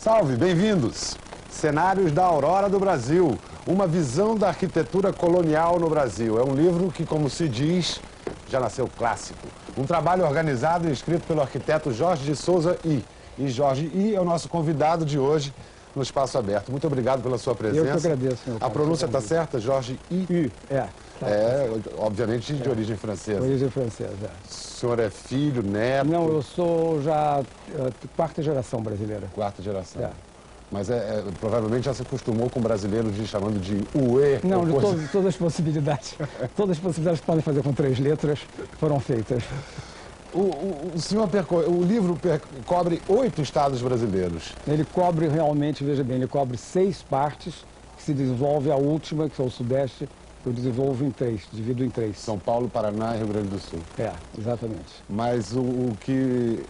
Salve, bem-vindos! Cenários da Aurora do Brasil, uma visão da arquitetura colonial no Brasil. É um livro que, como se diz, já nasceu clássico. Um trabalho organizado e escrito pelo arquiteto Jorge de Souza I. E Jorge I é o nosso convidado de hoje no Espaço Aberto. Muito obrigado pela sua presença. Eu que agradeço, meu A pronúncia está certa? Jorge I? I, é. Obviamente de origem francesa. Origem francesa, é. O senhor é filho, neto? Não, eu sou já quarta geração brasileira. Quarta geração. É. Mas provavelmente já se acostumou com brasileiros chamando de UE. Não, de todas as possibilidades. Todas as possibilidades que podem fazer com 3 letras foram feitas. O livro cobre 8 estados brasileiros. Ele cobre realmente, veja bem, ele cobre 6 partes, que se desenvolve a última, que é o Sudeste, eu desenvolvo em 3, divido em 3. São Paulo, Paraná e Rio Grande do Sul. É, exatamente. Mas o que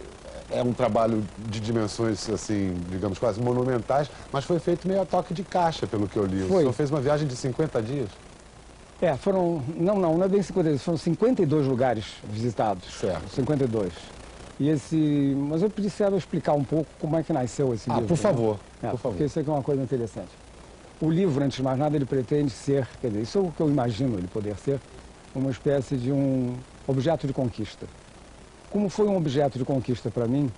é um trabalho de dimensões, assim, digamos, quase monumentais, mas foi feito meio a toque de caixa, pelo que eu li. Foi. O senhor fez uma viagem de 50 dias? Não é bem 50 dias, foram 52 lugares visitados. Certo. 52. Mas eu precisava explicar um pouco como é que nasceu esse livro. Por favor, por favor. Porque isso aqui é uma coisa interessante. O livro, antes de mais nada, ele pretende ser, quer dizer, isso é o que eu imagino ele poder ser, uma espécie de um objeto de conquista. Como foi um objeto de conquista para mim,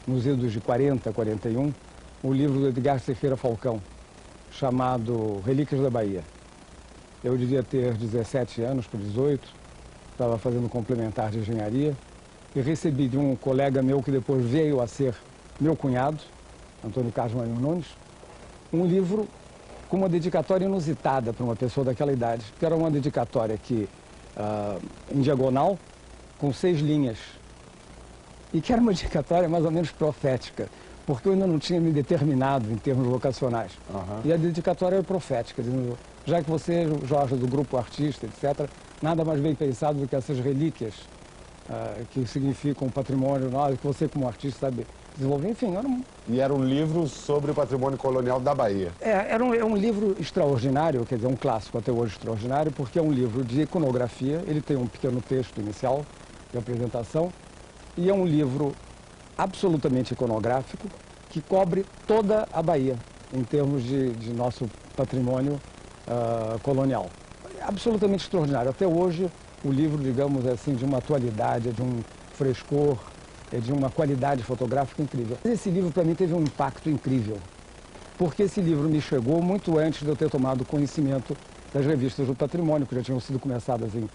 nos idos de 40, 41, o livro do Edgar Cerqueira Falcão, chamado Relíquias da Bahia. Eu devia ter 17 anos para 18, estava fazendo complementar de engenharia, e recebi de um colega meu que depois veio a ser meu cunhado, Antônio Carlos Marinho Nunes, um livro com uma dedicatória inusitada para uma pessoa daquela idade, que era uma dedicatória em diagonal, com 6 linhas, e que era uma dedicatória mais ou menos profética, porque eu ainda não tinha me determinado em termos vocacionais. Uhum. E a dedicatória é profética, dizendo, já que você, Jorge, do grupo artista, etc., nada mais bem pensado do que essas relíquias que significam patrimônio nosso, que você como artista sabe desenvolver, enfim. E era um livro sobre o patrimônio colonial da Bahia. É um livro extraordinário, quer dizer, um clássico até hoje extraordinário, porque é um livro de iconografia, ele tem um pequeno texto inicial de apresentação, e é um livro absolutamente iconográfico que cobre toda a Bahia, em termos de nosso patrimônio colonial. É absolutamente extraordinário. Até hoje, o livro, digamos assim, de uma atualidade, de um frescor, de uma qualidade fotográfica incrível. Esse livro, para mim, teve um impacto incrível, porque esse livro me chegou muito antes de eu ter tomado conhecimento das revistas do patrimônio, que já tinham sido começadas em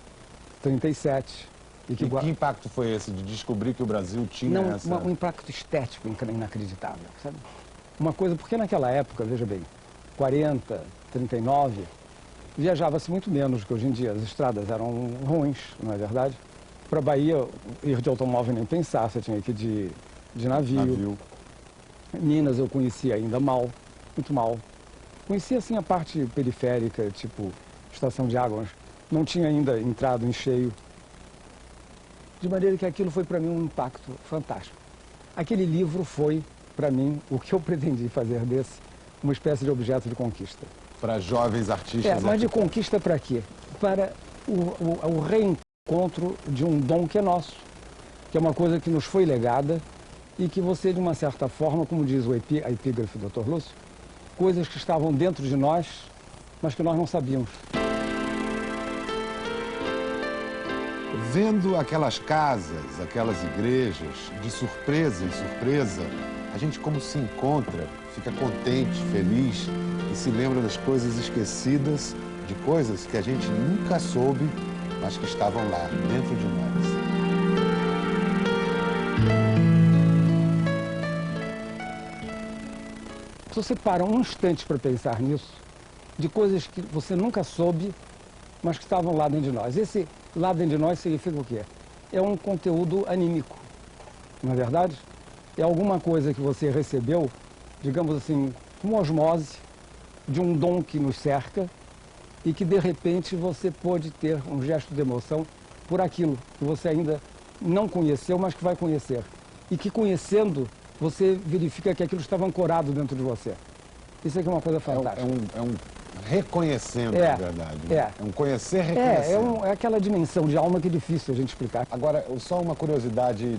37. E que impacto foi esse de descobrir que o Brasil tinha um impacto estético inacreditável, sabe? Uma coisa, porque naquela época, veja bem, 40, 39, viajava-se muito menos do que hoje em dia. As estradas eram ruins, não é verdade? Para a Bahia, ir de automóvel nem pensar, você tinha que ir de navio. Minas eu conhecia ainda mal, muito mal. Conhecia, assim, a parte periférica, tipo estação de água, mas não tinha ainda entrado em cheio. De maneira que aquilo foi para mim um impacto fantástico. Aquele livro foi, para mim, o que eu pretendi fazer desse, uma espécie de objeto de conquista. Para jovens artistas. Mas de conquista para quê? Para o reencontro de um dom que é nosso, que é uma coisa que nos foi legada e que você, de uma certa forma, como diz a epígrafe do Dr. Lúcio, coisas que estavam dentro de nós, mas que nós não sabíamos. Vendo aquelas casas, aquelas igrejas, de surpresa em surpresa, a gente como se encontra, fica contente, feliz e se lembra das coisas esquecidas, de coisas que a gente nunca soube, mas que estavam lá, dentro de nós. Se você para um instante para pensar nisso, de coisas que você nunca soube, mas que estavam lá dentro de nós. Esse lá dentro de nós significa o quê? É um conteúdo anímico, não é verdade? É alguma coisa que você recebeu, digamos assim, com osmose, de um dom que nos cerca e que, de repente, você pode ter um gesto de emoção por aquilo que você ainda não conheceu, mas que vai conhecer. E que, conhecendo, você verifica que aquilo estava ancorado dentro de você. Isso aqui é uma coisa fantástica. reconhecendo, na verdade. Né? É um conhecer reconhecendo. É aquela dimensão de alma que é difícil a gente explicar. Agora, só uma curiosidade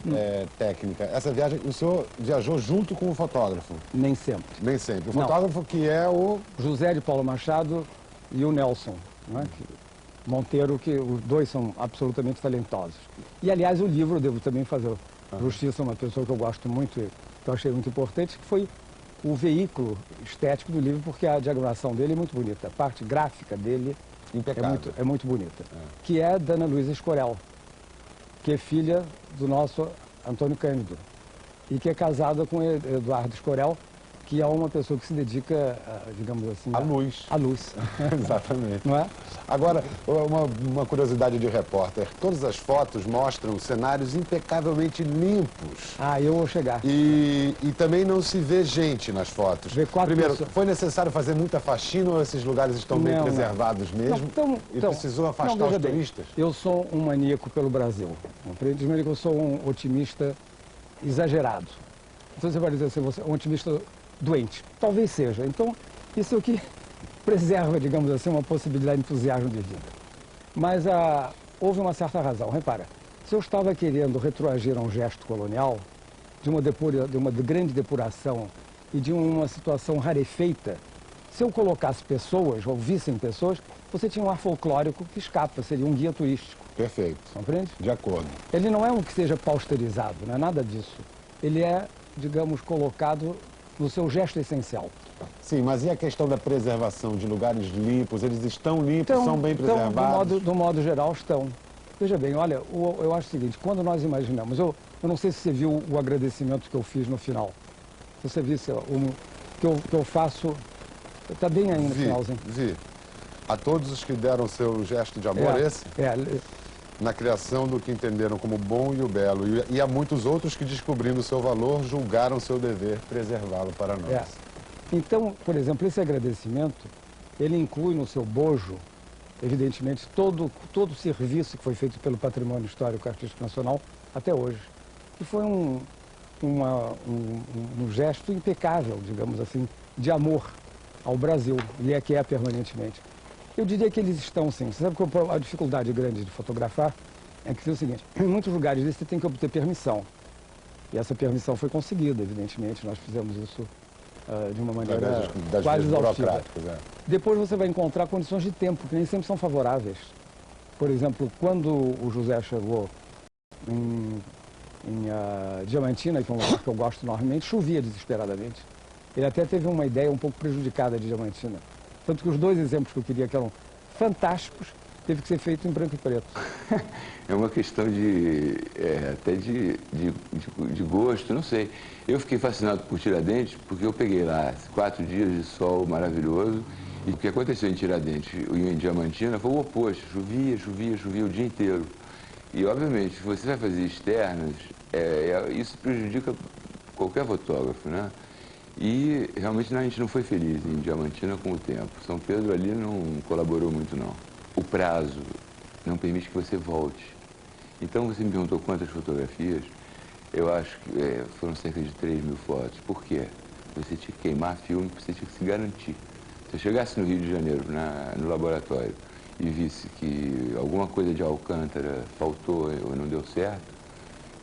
técnica. Essa viagem, o senhor viajou junto com o fotógrafo? Nem sempre. Nem sempre. O fotógrafo que é o... José de Paulo Machado e o Nelson, né? Monteiro, que os dois são absolutamente talentosos. E, aliás, o livro, eu devo também fazer justiça a uma pessoa que eu gosto muito, que eu achei muito importante, que foi o veículo estético do livro, porque a diagramação dele é muito bonita. A parte gráfica dele é muito bonita. Que é da Ana Luísa Escorel, que é filha do nosso Antônio Cândido, e que é casada com Eduardo Escorel, que é uma pessoa que se dedica, digamos assim... à luz. À luz. Exatamente. Não é? Agora, uma curiosidade de repórter. Todas as fotos mostram cenários impecavelmente limpos. Ah, eu vou chegar. E também não se vê gente nas fotos. Primeiro, pessoas. foi necessário fazer muita faxina ou esses lugares estão bem preservados mesmo? E precisou afastar os turistas? Eu sou um maníaco pelo Brasil. Primeiro que eu sou um otimista exagerado. Então você vai dizer assim, você é um otimista doente. Talvez seja. Então, isso é o que preserva, digamos assim, uma possibilidade de entusiasmo de vida. Mas houve uma certa razão. Repara, se eu estava querendo retroagir a um gesto colonial, de uma grande depuração e de uma situação rarefeita, se eu colocasse pessoas, ou vissem pessoas, você tinha um ar folclórico que escapa, seria um guia turístico. Perfeito. Compreende? De acordo. Ele não é um que seja pausterizado, não é nada disso. Ele é, digamos, colocado no seu gesto essencial. Sim, mas e a questão da preservação de lugares limpos? Eles estão limpos, são bem preservados? Do modo geral, estão. Veja bem, olha, eu acho o seguinte, quando nós imaginamos, eu não sei se você viu o agradecimento que eu fiz no final. Se você viu que eu faço, está bem aí no finalzinho. Vi. A todos os que deram seu gesto de amor, esse? Na criação do que entenderam como bom e o belo. E há muitos outros que, descobrindo o seu valor, julgaram seu dever preservá-lo para nós. Então, por exemplo, esse agradecimento, ele inclui no seu bojo, evidentemente, todo o serviço que foi feito pelo Patrimônio Histórico e Artístico Nacional até hoje. E foi um gesto impecável, digamos assim, de amor ao Brasil, e é que é permanentemente. Eu diria que eles estão, sim. Você sabe que a dificuldade grande de fotografar é que é o seguinte, em muitos lugares você tem que obter permissão. E essa permissão foi conseguida, evidentemente. Nós fizemos isso de uma maneira quase exaustiva. Depois você vai encontrar condições de tempo que nem sempre são favoráveis. Por exemplo, quando o José chegou em Diamantina, que é um lugar que eu gosto enormemente, chovia desesperadamente. Ele até teve uma ideia um pouco prejudicada de Diamantina. Tanto que os dois exemplos que eu queria, que eram fantásticos, teve que ser feito em branco e preto. É uma questão até de gosto, não sei. Eu fiquei fascinado por Tiradentes porque eu peguei lá 4 dias de sol maravilhoso e o que aconteceu em Tiradentes e em Diamantina foi o oposto. Chovia o dia inteiro. E, obviamente, se você vai fazer externas, isso prejudica qualquer fotógrafo, né? E realmente a gente não foi feliz em Diamantina com o tempo. São Pedro ali não colaborou muito, não. O prazo não permite que você volte. Então você me perguntou quantas fotografias. Eu acho que foram cerca de 3.000 fotos. Por quê? Você tinha que queimar filme, você tinha que se garantir. Se eu chegasse no Rio de Janeiro, no laboratório, e visse que alguma coisa de Alcântara faltou ou não deu certo,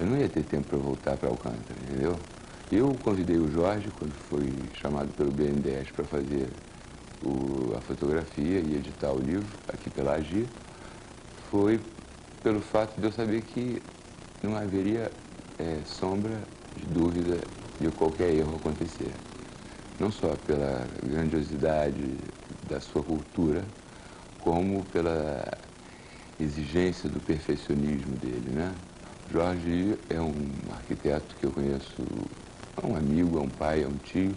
eu não ia ter tempo para voltar para Alcântara, entendeu? Eu convidei o Jorge, quando foi chamado pelo BNDES para fazer a fotografia e editar o livro, aqui pela AGI, foi pelo fato de eu saber que não haveria sombra de dúvida de qualquer erro acontecer. Não só pela grandiosidade da sua cultura, como pela exigência do perfeccionismo dele, né? Jorge é um arquiteto que eu conheço, é um amigo, é um pai, é um tio,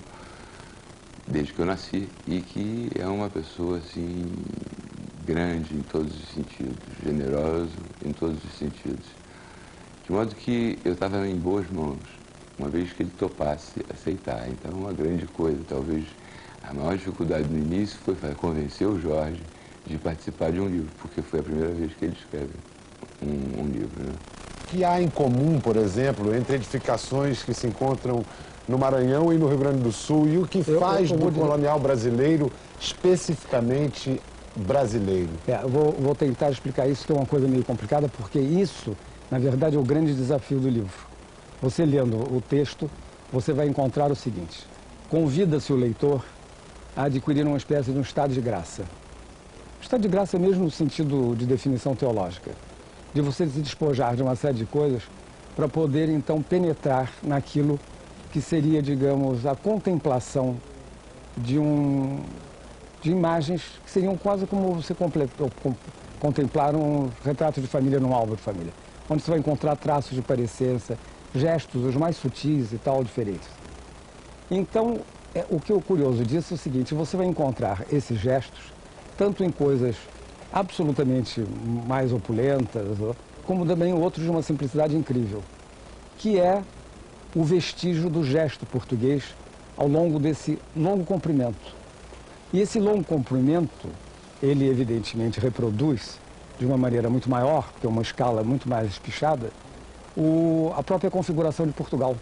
desde que eu nasci, e que é uma pessoa, assim, grande em todos os sentidos, generoso em todos os sentidos. De modo que eu estava em boas mãos, uma vez que ele topasse aceitar. Então, uma grande coisa, talvez a maior dificuldade no início foi convencer o Jorge de participar de um livro, porque foi a primeira vez que ele escreve um livro, né? O que há em comum, por exemplo, entre edificações que se encontram no Maranhão e no Rio Grande do Sul. E o que faz do colonial brasileiro especificamente brasileiro? Eu vou tentar explicar isso, que é uma coisa meio complicada, porque isso, na verdade, é o grande desafio do livro. Você lendo o texto, você vai encontrar o seguinte: convida-se o leitor a adquirir uma espécie de um estado de graça. Estado de graça mesmo no sentido de definição teológica, de você se despojar de uma série de coisas para poder, então, penetrar naquilo que seria, digamos, a contemplação de imagens que seriam quase como você contemplar um retrato de família num álbum de família, onde você vai encontrar traços de parecência, gestos, os mais sutis e tal, diferentes. Então, o que é curioso disso é o seguinte: você vai encontrar esses gestos tanto em coisas absolutamente mais opulentas, como também outros de uma simplicidade incrível, que é o vestígio do gesto português ao longo desse longo comprimento. E esse longo comprimento, ele evidentemente reproduz de uma maneira muito maior, porque é uma escala muito mais espichada, a própria configuração de Portugal.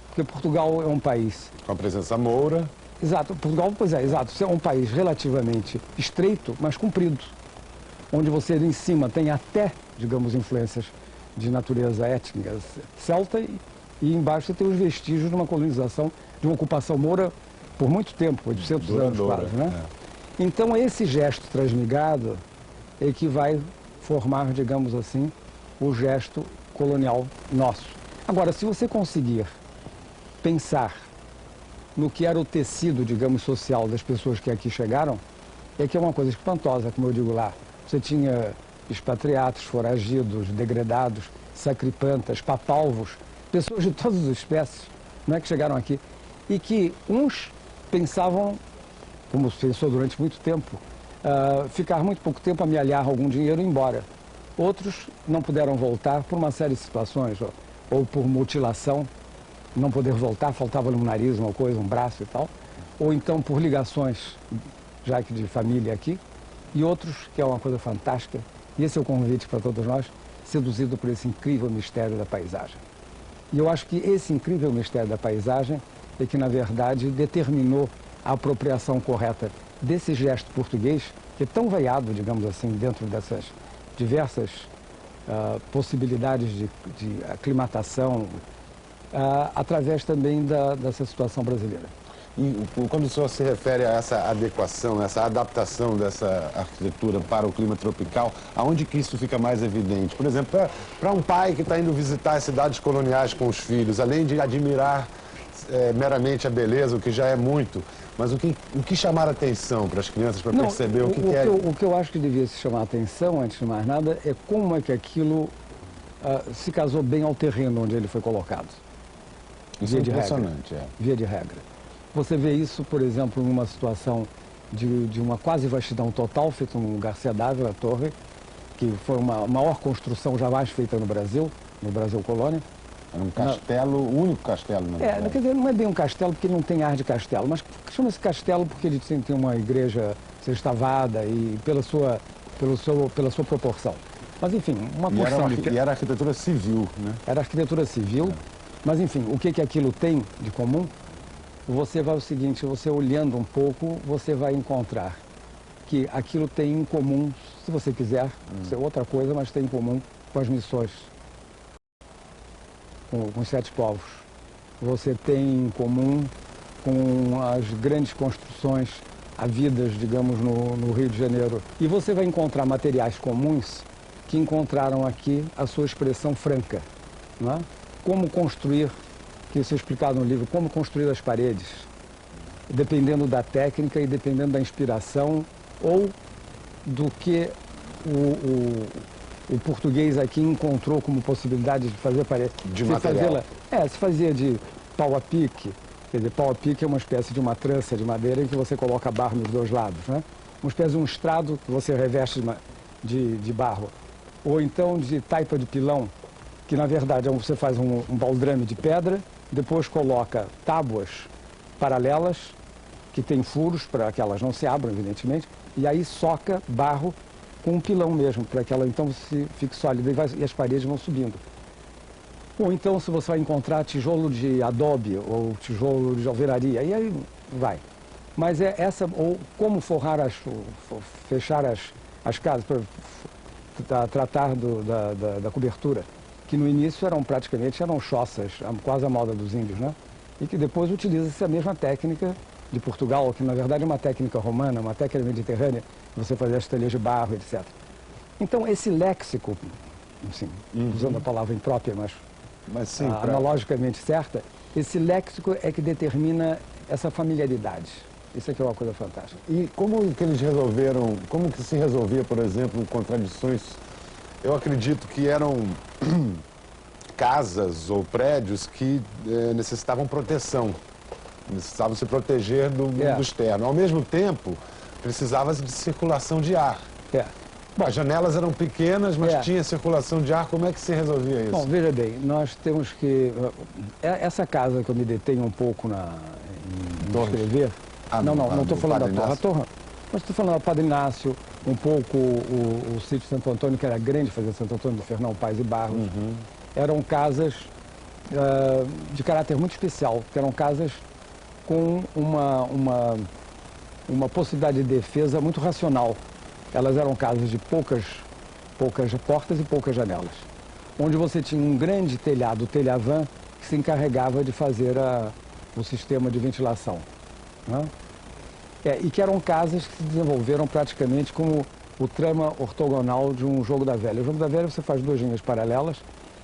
Porque Portugal é um país... Com a presença moura. Exato, Portugal, pois é, exato. É um país relativamente estreito, mas comprido, onde você em cima tem até, digamos, influências de natureza étnica celta e embaixo você tem os vestígios de uma colonização, de uma ocupação moura por muito tempo, 800 anos quase, né? É. Então esse gesto transmigado é que vai formar, digamos assim, o gesto colonial nosso. Agora, se você conseguir pensar no que era o tecido, digamos, social das pessoas que aqui chegaram, é que é uma coisa espantosa, como eu digo lá. Você tinha expatriatos, foragidos, degredados, sacripantas, papalvos, pessoas de todas as espécies, não é, que chegaram aqui, e que uns pensavam, como se pensou durante muito tempo, ficar muito pouco tempo, amealhar algum dinheiro e ir embora. Outros não puderam voltar por uma série de situações, ou por mutilação, não poder voltar, faltava um nariz, uma coisa, um braço e tal, ou então por ligações, já que de família aqui, e outros, que é uma coisa fantástica, e esse é o convite para todos nós, seduzido por esse incrível mistério da paisagem. E eu acho que esse incrível mistério da paisagem é que, na verdade, determinou a apropriação correta desse gesto português, que é tão veiado, digamos assim, dentro dessas diversas possibilidades de aclimatação, através também dessa situação brasileira. E quando o senhor se refere a essa adequação, essa adaptação dessa arquitetura para o clima tropical, aonde que isso fica mais evidente? Por exemplo, para um pai que está indo visitar as cidades coloniais com os filhos, além de admirar meramente a beleza, o que já é muito, mas o que chamar a atenção para as crianças, para perceber o que é... O que eu acho que devia se chamar a atenção, antes de mais nada, é como é que aquilo se casou bem ao terreno onde ele foi colocado. Isso é impressionante, via de regra. Você vê isso, por exemplo, numa situação de uma quase vastidão total, feita num lugar sedável, a torre, que foi uma maior construção jamais feita no Brasil colônia. Era um castelo, o único castelo, né? Quer dizer, não é bem um castelo, porque não tem ar de castelo, mas chama-se castelo porque ele tem uma igreja sextavada e pela sua proporção. Mas, enfim, uma porção de... E era arquitetura civil, né? Era arquitetura civil. Mas, enfim, o que aquilo tem de comum? Você vai o seguinte, você olhando um pouco, você vai encontrar que aquilo tem em comum, se você quiser, ser outra coisa, mas tem em comum com as missões, com os 7 povos. Você tem em comum com as grandes construções havidas, digamos, no Rio de Janeiro. E você vai encontrar materiais comuns que encontraram aqui a sua expressão franca, não é? Como construir, que isso é explicado no livro, como construir as paredes, dependendo da técnica e dependendo da inspiração ou do que o português aqui encontrou como possibilidade de fazer parede. De material. Se fazia de pau a pique. Quer dizer, pau a pique é uma espécie de uma trança de madeira em que você coloca barro nos dois lados, né? Uma espécie de um estrado que você reveste de barro. Ou então de taipa de pilão, que na verdade você faz um baldrame de pedra, depois coloca tábuas paralelas, que tem furos para que elas não se abram, evidentemente, e aí soca barro com um pilão mesmo, para que ela então fique sólida e as paredes vão subindo. Ou então, se você vai encontrar tijolo de adobe ou tijolo de alvenaria, e aí vai. Mas é essa, ou como forrar fechar as casas, para tratar da cobertura, que no início praticamente eram choças, quase a moda dos índios, né? E que depois utiliza-se a mesma técnica de Portugal, que na verdade é uma técnica romana, uma técnica mediterrânea, você fazer as telhas de barro, etc. Então, esse léxico, assim, usando a palavra imprópria, mas sim, analogicamente certa, esse léxico é que determina essa familiaridade. Isso aqui é uma coisa fantástica. E como que eles resolveram, como que se resolvia, por exemplo, contradições? Eu acredito que eram casas ou prédios que necessitavam proteção, necessitavam se proteger do mundo externo. Ao mesmo tempo, precisava-se de circulação de ar. Bom, as janelas eram pequenas, mas tinha circulação de ar. Como é que se resolvia isso? Bom, veja bem, nós temos que... Essa casa que eu me detenho um pouco em escrever... não estou falando da torre, mas estou falando do Padre Inácio, um pouco o sítio Santo Antônio, que era grande, fazia Santo Antônio do Fernão Paes e Barros. Eram casas de caráter muito especial, que eram casas com uma possibilidade de defesa muito racional. Elas eram casas de poucas portas e poucas janelas, onde você tinha um grande telhado, o telhavã, que se encarregava de fazer o sistema de ventilação. Né? E que eram casas que se desenvolveram praticamente como o trama ortogonal de um jogo da velha. O jogo da velha você faz duas linhas paralelas,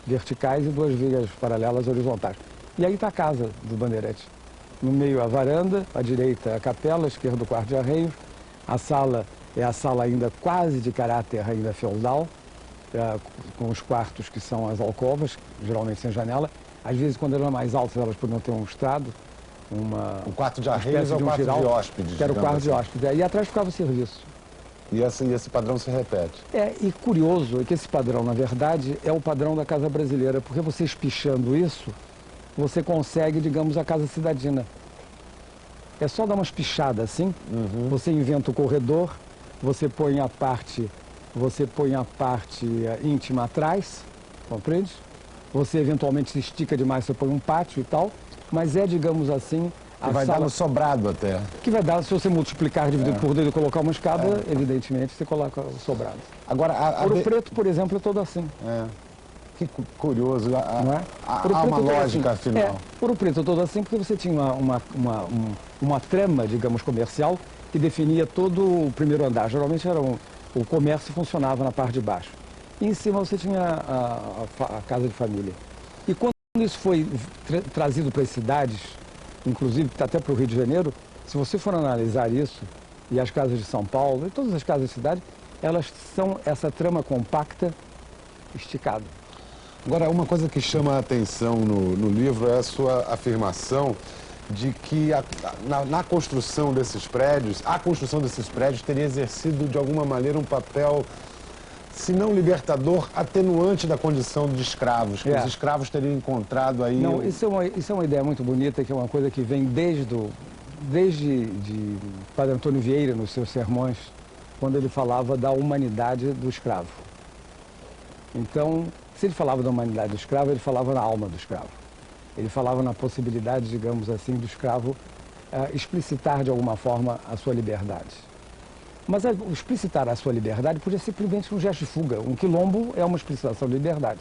verticais, e duas vigas paralelas horizontais. E aí está a casa do Bandeirante. No meio a varanda, à direita a capela, à esquerda o quarto de arreios. A sala é a sala ainda quase de caráter ainda feudal, com os quartos que são as alcovas, geralmente sem janela. Às vezes, quando eram mais altas, elas podiam ter um estrado. O quarto de arreios é o quarto de hóspedes. Que era o quarto de hóspedes. E atrás ficava o serviço. E esse padrão se repete. E curioso é que esse padrão, na verdade, é o padrão da casa brasileira, porque você espichando isso, você consegue, digamos, a casa cidadina. É só dar uma espichada assim, você inventa o corredor, você põe a parte íntima atrás, compreende? Você eventualmente se estica demais, você põe um pátio e tal, mas digamos assim, que vai dar no sobrado até. Que vai dar, se você multiplicar, dividir por 2 e colocar uma escada, evidentemente você coloca o sobrado. Agora, Ouro Preto, por exemplo, é todo assim. Que curioso, não é? Há uma lógica, assim. Afinal. Ouro Preto é todo assim porque você tinha uma trama, digamos, comercial que definia todo o primeiro andar. Geralmente o comércio funcionava na parte de baixo. E em cima você tinha a casa de família. E quando isso foi trazido para as cidades, inclusive até para o Rio de Janeiro, se você for analisar isso, e as casas de São Paulo, e todas as casas de cidade, elas são essa trama compacta esticada. Agora, uma coisa que chama a atenção no livro é a sua afirmação de que na construção desses prédios, a construção desses prédios teria exercido de alguma maneira um papel, se não libertador, atenuante da condição de escravos, que os escravos teriam encontrado aí... Não, isso é uma ideia muito bonita, que é uma coisa que vem desde Padre Antônio Vieira, nos seus sermões, quando ele falava da humanidade do escravo. Então, se ele falava da humanidade do escravo, ele falava na alma do escravo. Ele falava na possibilidade, digamos assim, do escravo explicitar de alguma forma a sua liberdade. Mas o explicitar a sua liberdade podia ser simplesmente um gesto de fuga. Um quilombo é uma explicitação de liberdade,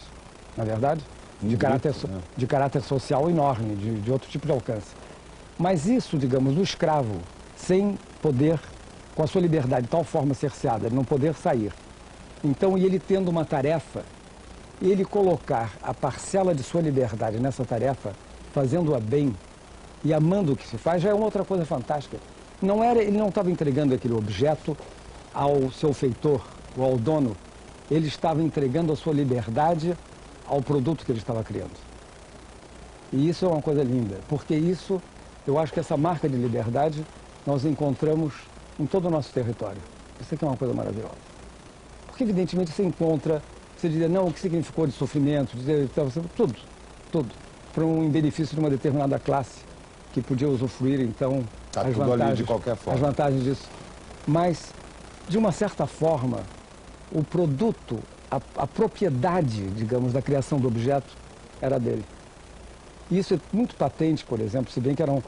na verdade, de caráter social enorme, de outro tipo de alcance. Mas isso, digamos, o escravo, sem poder, com a sua liberdade de tal forma cerceada, de não poder sair. Então, e ele tendo uma tarefa, ele colocar a parcela de sua liberdade nessa tarefa, fazendo-a bem e amando o que se faz, já é uma outra coisa fantástica. Ele não estava entregando aquele objeto ao seu feitor ou ao dono, ele estava entregando a sua liberdade ao produto que ele estava criando. E isso é uma coisa linda, porque isso, eu acho que essa marca de liberdade nós encontramos em todo o nosso território. Isso aqui é uma coisa maravilhosa. Porque, evidentemente, você encontra, você diria, não, o que significou de sofrimento, tudo, para em benefício de uma determinada classe que podia usufruir, então, as vantagens, de qualquer forma. As vantagens disso. Mas, de uma certa forma, o produto, a propriedade, digamos, da criação do objeto era dele. Isso é muito patente, por exemplo, se bem que eram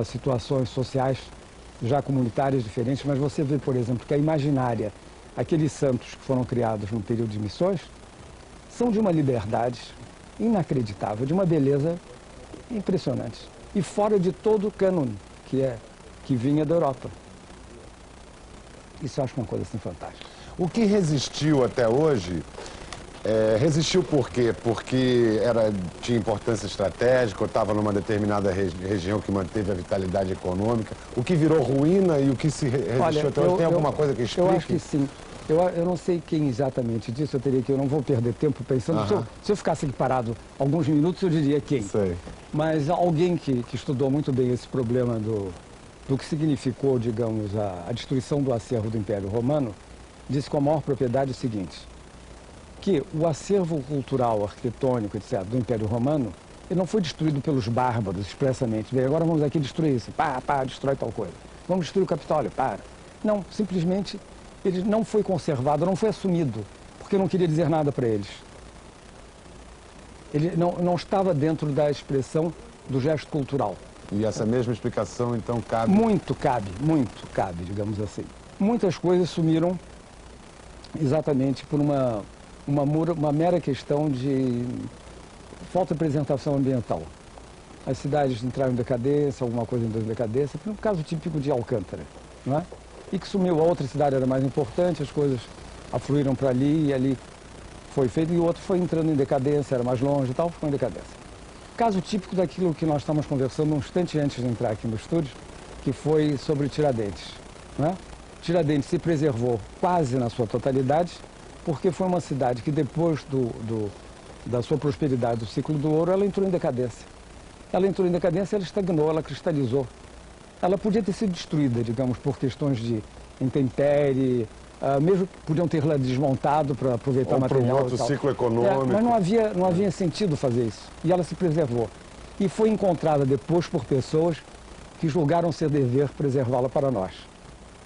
situações sociais já comunitárias diferentes, mas você vê, por exemplo, que a imaginária, aqueles santos que foram criados no período de missões, são de uma liberdade inacreditável, de uma beleza impressionante. E fora de todo o cânone que vinha da Europa. Isso eu acho uma coisa assim fantástica. O que resistiu até hoje, resistiu por quê? Porque tinha importância estratégica, ou estava numa determinada região que manteve a vitalidade econômica. O que virou ruína e o que se resistiu até hoje, tem alguma coisa que explique? Eu acho que sim. Eu não sei quem exatamente disse, eu não vou perder tempo pensando. Se eu ficasse aqui parado alguns minutos, eu diria quem. Sei. Mas alguém que estudou muito bem esse problema do que significou, digamos, a destruição do acervo do Império Romano, disse com a maior propriedade o seguinte, que o acervo cultural, arquitetônico, etc., do Império Romano, ele não foi destruído pelos bárbaros expressamente. Bem, agora vamos aqui destruir isso. Destrói tal coisa. Vamos destruir o Capitólio, Não, simplesmente ele não foi conservado, não foi assumido, porque eu não queria dizer nada para eles. Ele não estava dentro da expressão do gesto cultural. E essa mesma explicação, então, cabe? Muito cabe, digamos assim. Muitas coisas sumiram exatamente por uma mera questão de falta de apresentação ambiental. As cidades entraram em decadência, alguma coisa entrou em decadência, foi um caso típico de Alcântara, não é? E que sumiu, a outra cidade era mais importante, as coisas afluíram para ali e ali foi feito, e o outro foi entrando em decadência, era mais longe e tal, ficou em decadência. Caso típico daquilo que nós estamos conversando um instante antes de entrar aqui no estúdio, que foi sobre Tiradentes, não é? Tiradentes se preservou quase na sua totalidade, porque foi uma cidade que depois da sua prosperidade, do ciclo do ouro, ela entrou em decadência. Ela entrou em decadência, ela estagnou, ela cristalizou. Ela podia ter sido destruída, digamos, por questões de intempérie, mesmo que podiam ter desmontado para aproveitar ou material. Ou para um outro ciclo econômico. Mas não havia sentido fazer isso. E ela se preservou. E foi encontrada depois por pessoas que julgaram ser dever preservá-la para nós.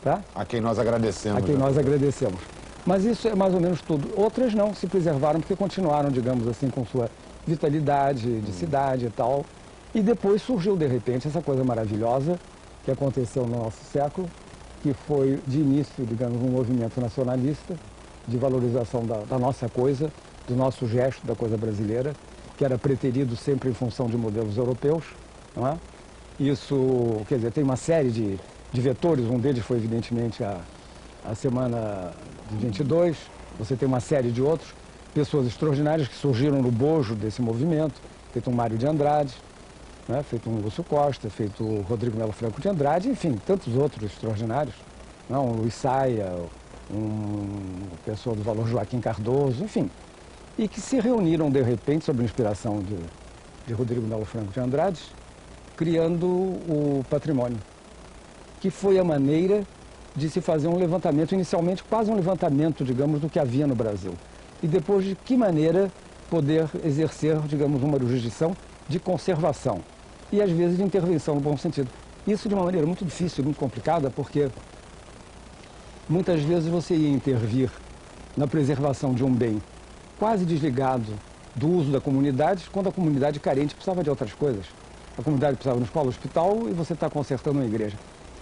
Tá? A quem nós agradecemos. A quem nós agradecemos. Mas isso é mais ou menos tudo. Outras não se preservaram porque continuaram, digamos assim, com sua vitalidade de cidade e tal. E depois surgiu, de repente, essa coisa maravilhosa que aconteceu no nosso século, que foi, de início, digamos, um movimento nacionalista de valorização da nossa coisa, do nosso gesto, da coisa brasileira, que era preterido sempre em função de modelos europeus, não é? Isso, quer dizer, tem uma série de vetores, um deles foi, evidentemente, a Semana de 22, você tem uma série de outros, pessoas extraordinárias que surgiram no bojo desse movimento, feito um Mário de Andrade, né, feito um Lúcio Costa, feito o Rodrigo Melo Franco de Andrade, enfim, tantos outros extraordinários, não, um Luiz Saia, pessoa do valor Joaquim Cardoso, enfim, e que se reuniram de repente sob a inspiração de Rodrigo Melo Franco de Andrade, criando o patrimônio, que foi a maneira de se fazer um levantamento, inicialmente quase um levantamento, digamos, do que havia no Brasil, e depois de que maneira poder exercer, digamos, uma jurisdição de conservação e, às vezes, de intervenção no bom sentido. Isso de uma maneira muito difícil, muito complicada, porque muitas vezes você ia intervir na preservação de um bem quase desligado do uso da comunidade, quando a comunidade carente precisava de outras coisas. A comunidade precisava de uma escola, hospital, e você está consertando uma igreja.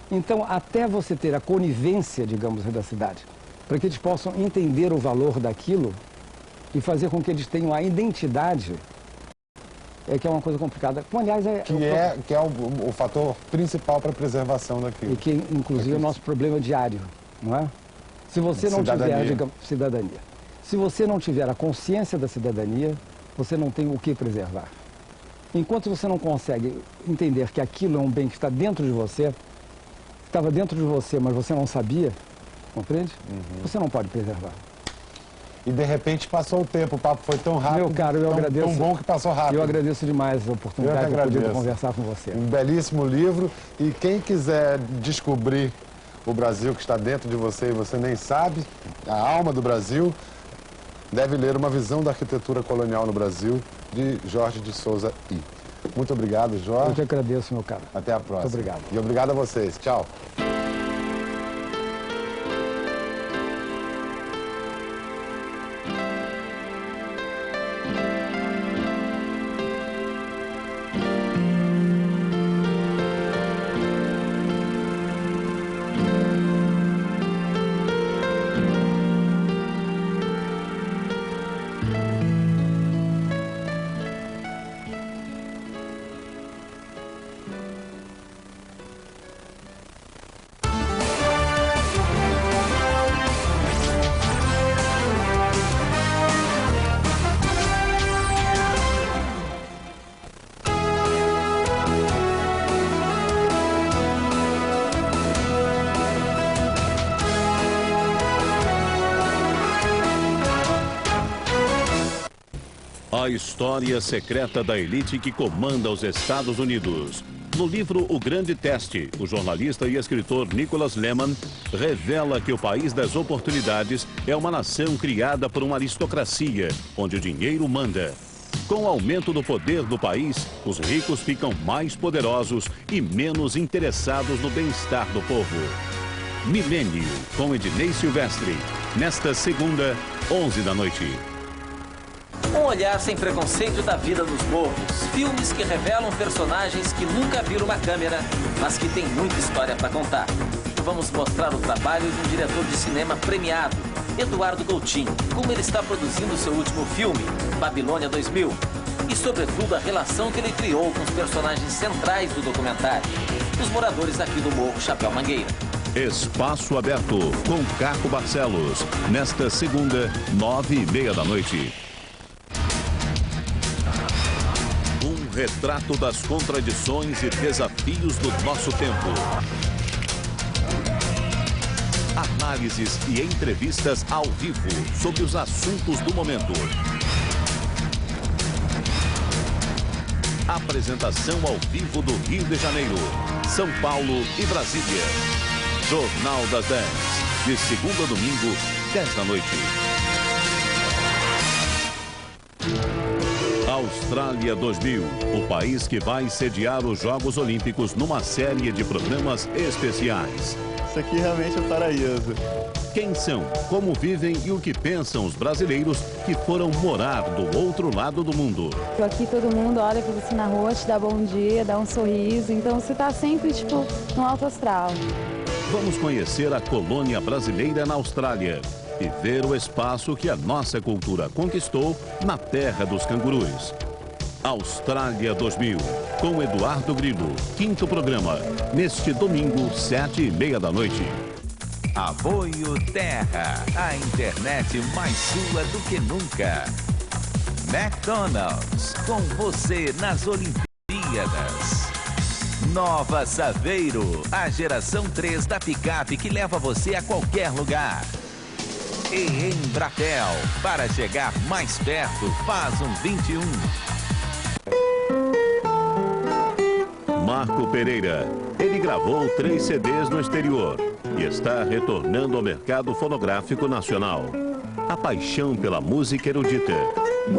Então, até você ter a conivência, digamos, da cidade, para que eles possam entender o valor daquilo e fazer com que eles tenham a identidade, que é uma coisa complicada. Como, aliás, que é o fator principal para a preservação daquilo. E que, inclusive, é o nosso problema diário, não é? Se você não tiver, digamos, cidadania. Se você não tiver a consciência da cidadania, você não tem o que preservar. Enquanto você não consegue entender que aquilo é um bem que está dentro de você, estava dentro de você, mas você não sabia, compreende? Você não pode preservar. E de repente passou o tempo, o papo foi tão rápido, meu caro, eu agradeço, tão bom que passou rápido. Eu agradeço demais a oportunidade de poder conversar com você. Um belíssimo livro, e quem quiser descobrir o Brasil que está dentro de você e você nem sabe, a alma do Brasil, deve ler Uma Visão da Arquitetura Colonial no Brasil, de Jorge de Souza I. Muito obrigado, Jorge. Eu te agradeço, meu caro. Até a próxima. Muito obrigado. E obrigado a vocês. Tchau. A história secreta da elite que comanda os Estados Unidos. No livro O Grande Teste, o jornalista e escritor Nicholas Lemann revela que o país das oportunidades é uma nação criada por uma aristocracia, onde o dinheiro manda. Com o aumento do poder do país, os ricos ficam mais poderosos e menos interessados no bem-estar do povo. Milênio, com Ednei Silvestre, nesta segunda, 11 da noite. Um olhar sem preconceito da vida dos morros. Filmes que revelam personagens que nunca viram uma câmera, mas que têm muita história para contar. Vamos mostrar o trabalho de um diretor de cinema premiado, Eduardo Coutinho, como ele está produzindo seu último filme, Babilônia 2000. E, sobretudo, a relação que ele criou com os personagens centrais do documentário, os moradores aqui do Morro Chapéu Mangueira. Espaço Aberto, com Caco Barcelos, nesta segunda, 9h30 da noite. Um retrato das contradições e desafios do nosso tempo. Análises e entrevistas ao vivo sobre os assuntos do momento. Apresentação ao vivo do Rio de Janeiro, São Paulo e Brasília. Jornal das 10, de segunda a domingo, 10 da noite. Austrália 2000, o país que vai sediar os Jogos Olímpicos numa série de programas especiais. Isso aqui realmente é paraíso. Quem são, como vivem e o que pensam os brasileiros que foram morar do outro lado do mundo. Aqui todo mundo olha para você na rua, te dá bom dia, dá um sorriso, então você tá sempre, no alto astral. Vamos conhecer a colônia brasileira na Austrália e ver o espaço que a nossa cultura conquistou na terra dos cangurus. Austrália 2000, com Eduardo Grilo, 5º programa, neste domingo, 7h30 da noite. Apoio Terra, a internet mais sua do que nunca. McDonald's, com você nas Olimpíadas. Nova Saveiro, a geração 3 da picape que leva você a qualquer lugar. E Embratel, para chegar mais perto, faz um 21. Marco Pereira, ele gravou 3 CDs no exterior e está retornando ao mercado fonográfico nacional. A paixão pela música erudita,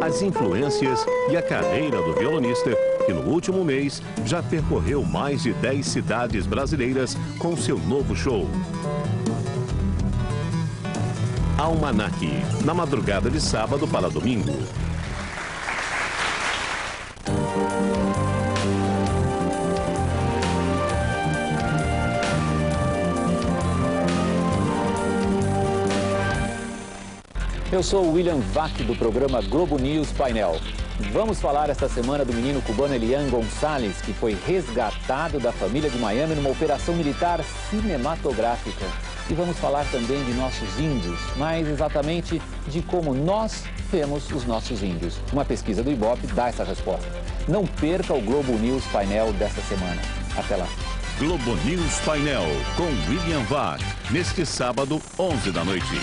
as influências e a carreira do violonista, que no último mês já percorreu mais de 10 cidades brasileiras com seu novo show. Almanac, na madrugada de sábado para domingo. Eu sou o William Vac, do programa Globo News Painel. Vamos falar esta semana do menino cubano Elian Gonçalves, que foi resgatado da família de Miami numa operação militar cinematográfica. E vamos falar também de nossos índios, mais exatamente de como nós vemos os nossos índios. Uma pesquisa do Ibope dá essa resposta. Não perca o Globo News Painel desta semana. Até lá. Globo News Painel, com William Vac, neste sábado, 11 da noite.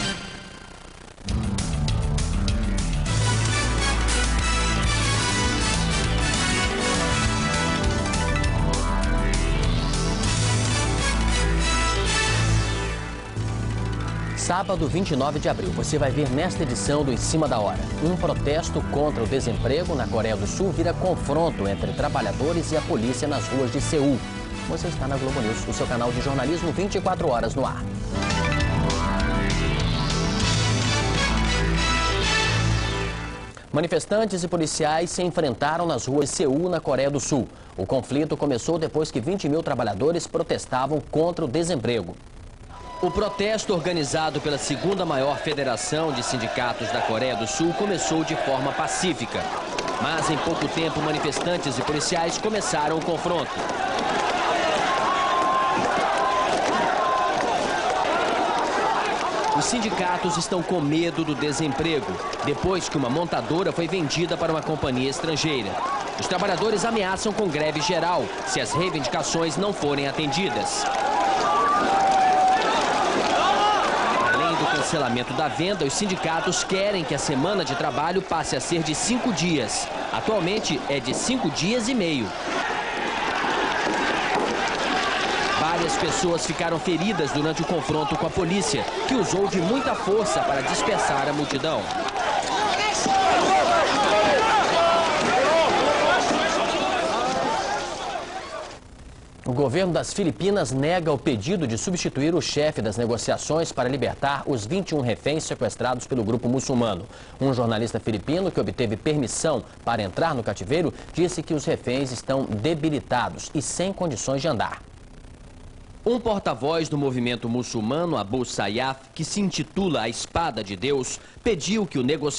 Sábado, 29 de abril, você vai ver nesta edição do Em Cima da Hora. Um protesto contra o desemprego na Coreia do Sul vira confronto entre trabalhadores e a polícia nas ruas de Seul. Você está na Globo News, o seu canal de jornalismo 24 horas no ar. Manifestantes e policiais se enfrentaram nas ruas de Seul, na Coreia do Sul. O conflito começou depois que 20 mil trabalhadores protestavam contra o desemprego. O protesto, organizado pela segunda maior federação de sindicatos da Coreia do Sul, começou de forma pacífica. Mas em pouco tempo, manifestantes e policiais começaram o confronto. Os sindicatos estão com medo do desemprego, depois que uma montadora foi vendida para uma companhia estrangeira. Os trabalhadores ameaçam com greve geral se as reivindicações não forem atendidas. cancelamento da venda, os sindicatos querem que a semana de trabalho passe a ser de 5 dias. Atualmente é de 5 dias e meio. Várias pessoas ficaram feridas durante o confronto com a polícia, que usou de muita força para dispersar a multidão. O governo das Filipinas nega o pedido de substituir o chefe das negociações para libertar os 21 reféns sequestrados pelo grupo muçulmano. Um jornalista filipino que obteve permissão para entrar no cativeiro disse que os reféns estão debilitados e sem condições de andar. Um porta-voz do movimento muçulmano, Abu Sayyaf, que se intitula a Espada de Deus, pediu que o negociador